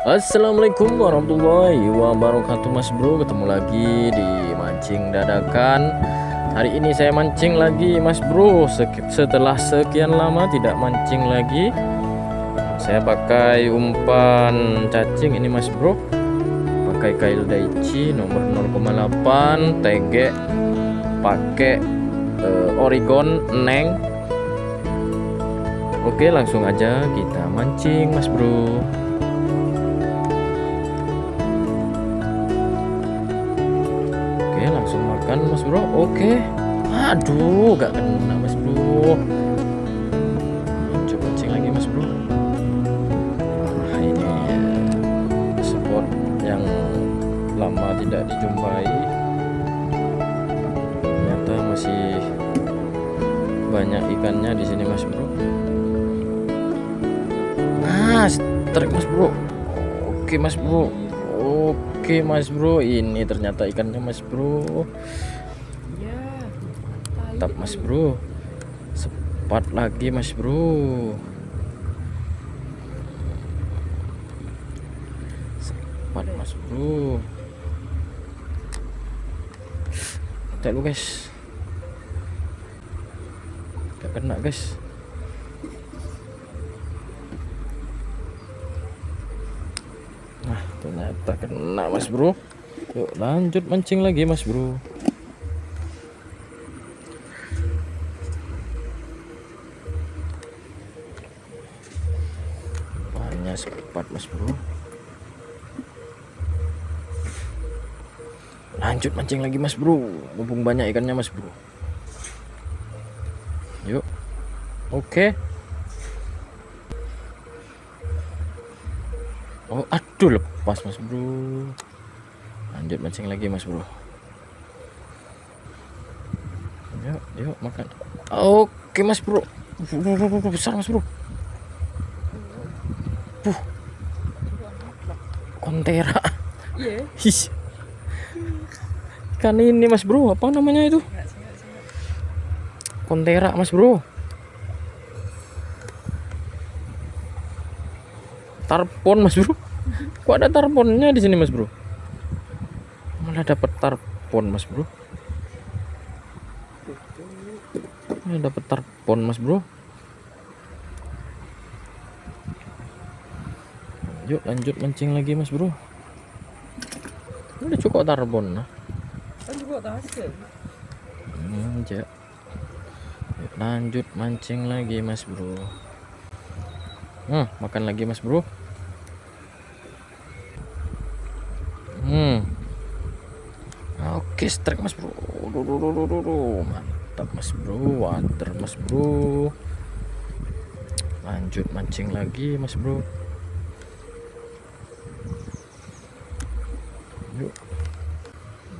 Assalamualaikum warahmatullahi wabarakatuh Mas Bro. Ketemu lagi di mancing dadakan. Hari ini saya mancing lagi Mas Bro. Setelah sekian lama tidak mancing lagi, saya pakai umpan cacing ini Mas Bro. Pakai kail Daichi nomor 0,8 TG, pakai Oregon Neng. Oke, langsung aja kita mancing Mas Bro. Oke, langsung makan Mas Bro. Oke. Aduh, gak kena Mas Bro. Coba mancing lagi Mas Bro. Nah, ini spot yang lama tidak dijumpai. Ternyata masih banyak ikannya di sini Mas Bro. Nah, strike Mas Bro. Oke Mas Bro. Oke Mas Bro, ini ternyata ikannya Mas Bro. Mantap Mas Bro. Sepat lagi Mas Bro. Sepat Mas Bro. Lihat lu guys. Gak kena guys. Nah, ternyata kena Mas Bro. Yuk lanjut mancing lagi Mas Bro. Banyak sepat Mas Bro. Lanjut mancing lagi Mas Bro. Mumpung banyak ikannya Mas Bro. Yuk. Oke. Oh, aduh, lepas Mas Bro. Lanjut mancing lagi Mas Bro. Yuk makan. Oke Mas Bro. Besar Mas Bro. Kontera. Iya. Ikan ini Mas Bro, apa namanya itu? Kontera Mas Bro. Tarpon Mas Bro. Kok ada tarponnya di sini Mas Bro? Malah dapat tarpon Mas Bro. Dapat tarpon Mas Bro. Yuk lanjut mancing lagi Mas Bro. Udah cukup tarpon nah. Kan juga tak hasil. Yuk, lanjut mancing lagi Mas Bro. Makan lagi Mas Bro. Oke, strike Mas Bro. Mantap Mas Bro, water Mas Bro. Lanjut mancing lagi Mas Bro. Yuk.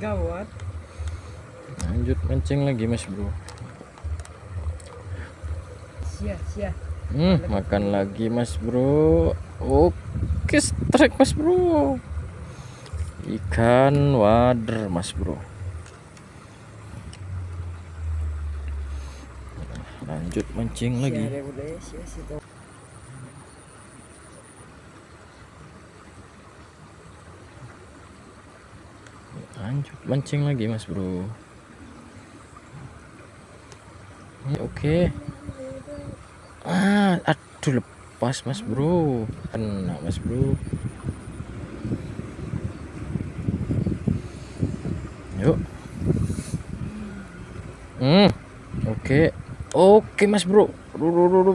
Gawat. Lanjut mancing lagi Mas Bro. Sia. Makan lagi Mas Bro. Oke, strike Mas Bro. Ikan wader Mas Bro. Lanjut mancing lagi. Lanjut mancing lagi Mas Bro. Oke. Aduh, lepas Mas Bro. Kena Mas Bro. Yuk. Oke Mas Bro.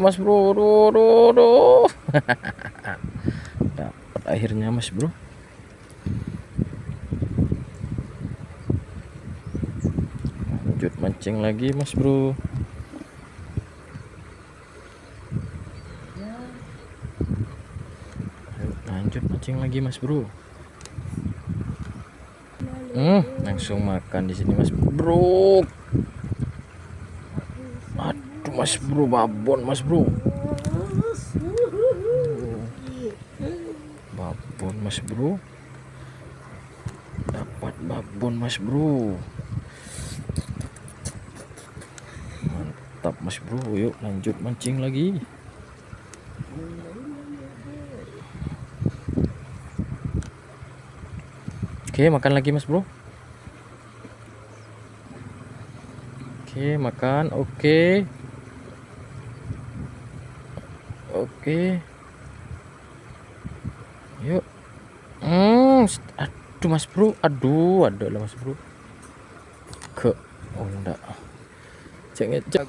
Mas Bro. Dapat akhirnya Mas Bro. Lanjut mancing lagi Mas Bro. Lanjut mancing lagi Mas Bro. Langsung makan di sini Mas Bro. Aduh Mas Bro, babon Mas Bro. Babon Mas Bro. Dapat babon Mas Bro. Mantap Mas Bro. Yuk lanjut mancing lagi. Oke, makan lagi mas bro. Oke, makan. Oke. Oke. Yuk. Aduh mas bro. Aduh, ada lah mas bro. Oh enggak. Cek ngecek.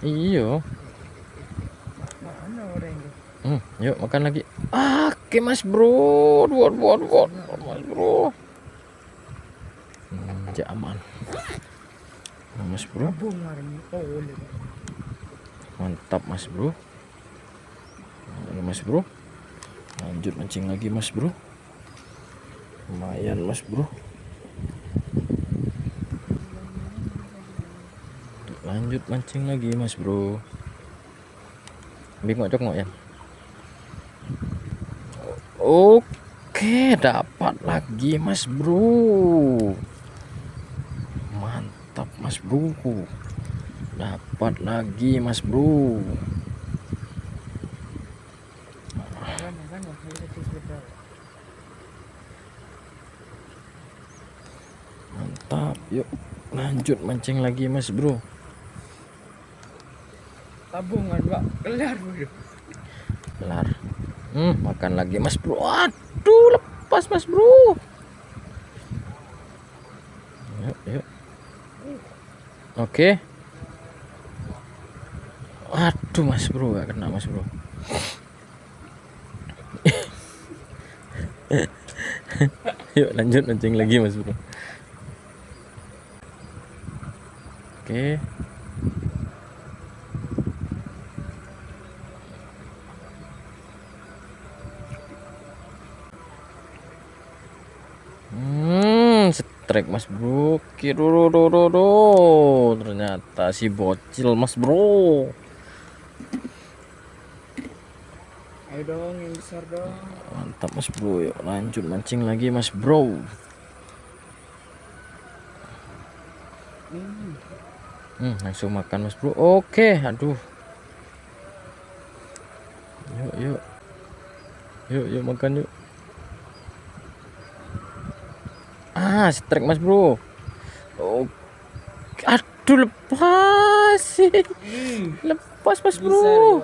Iya. Mana orang itu? Yuk makan lagi. Oke mas bro. Buat mas bro. Aman. Nah, mas bro. Abung hari ini. Oh, boleh. Mantap mas bro. Nah, mas bro. Lanjut mancing lagi mas bro. Lumayan mas bro. Lanjut mancing lagi mas bro. Bingung ngok ya. Oke, dapat lagi mas bro. Mantap mas bro. Dapat lagi mas bro. Mantap, yuk lanjut mancing lagi mas bro. Tabungan pak, kelar bro. Kelar. Makan lagi mas bro. Aduh, lepas mas bro. Yuk. Oke. Aduh mas bro, gak kena mas bro. Yuk lanjut mancing lagi mas bro. Oke. Strike mas bro. Kirurururudu. Ternyata si bocil mas bro. Ayo dong yang besar dong. Mantap mas bro. Yuk lanjut mancing lagi mas bro. Langsung makan mas bro. Oke, aduh. Yuk makan yuk. Strike mas bro. Oh, aduh lepas sih. Lepas mas bro.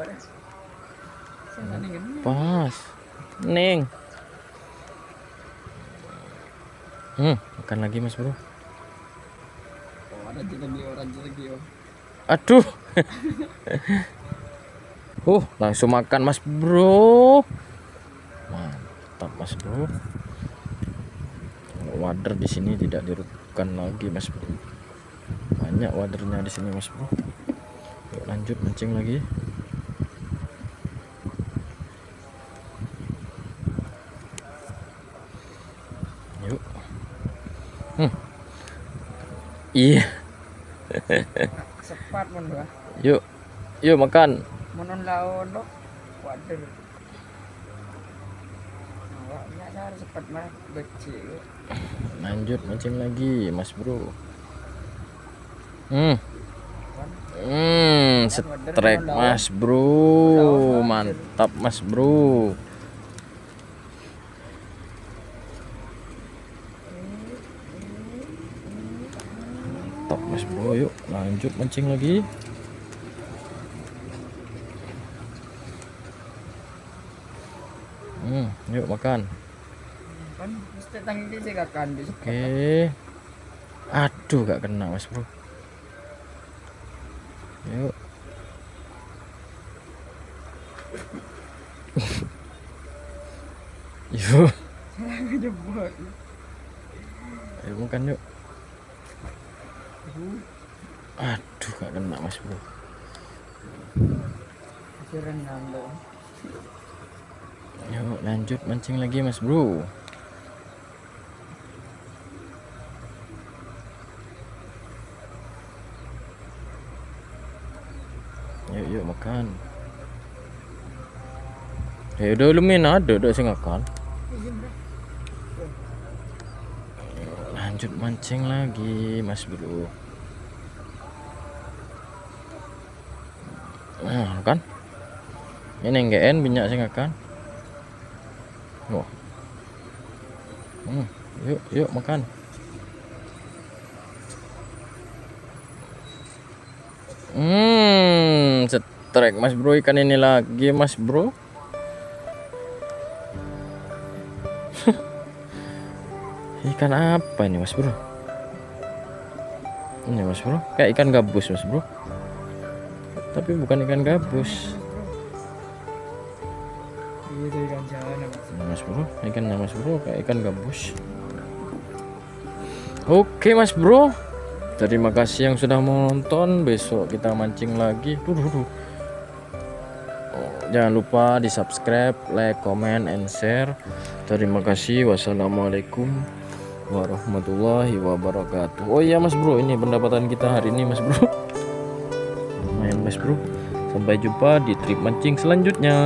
Pas. Neng. Makan lagi mas bro. Aduh. Langsung makan mas bro. Mantap mas bro. Wader di sini tidak dirugikan lagi mas bro. Banyak wadernya di sini mas bro. Yuk lanjut mancing lagi. Yuk. Iya. Sepat mon ba. Yuk makan. Monon laon dok. Waduh. Awaknya cara cepat mah becik. Lanjut mancing lagi mas bro. Strike mas bro. Mantap mas bro. Mantap mas bro. Yuk lanjut mancing lagi. Yuk makan. Kan mesti tangi dia kakan di. Oke. Aduh gak kena mas bro. Yuk. Yuk. Jebot. Ayo makan yuk. Aduh gak kena mas bro. Renang dong. Yuk lanjut mancing lagi mas bro. Yuk makan. Udah lumayan ada sih ngakan. Lanjut mancing lagi mas bro. Kan ini NGN banyak sih ngakan. Yuk, yuk makan. Setrek Mas Bro, ikan ini lagi Mas Bro. Ikan apa ini Mas Bro? Ini Mas Bro, kayak ikan gabus Mas Bro. Tapi bukan ikan gabus. Itu ikan jalan Ini Mas Bro, ikannya Mas Bro kayak ikan gabus. Oke Mas Bro, terima kasih yang sudah menonton. Besok kita mancing lagi. Duh. Oh, jangan lupa di subscribe, like, comment, and share. Terima kasih. Wassalamualaikum warahmatullahi wabarakatuh. Oh iya Mas Bro, ini pendapatan kita hari ini Mas Bro. Lumayan Mas Bro. Sampai jumpa di trip mancing selanjutnya.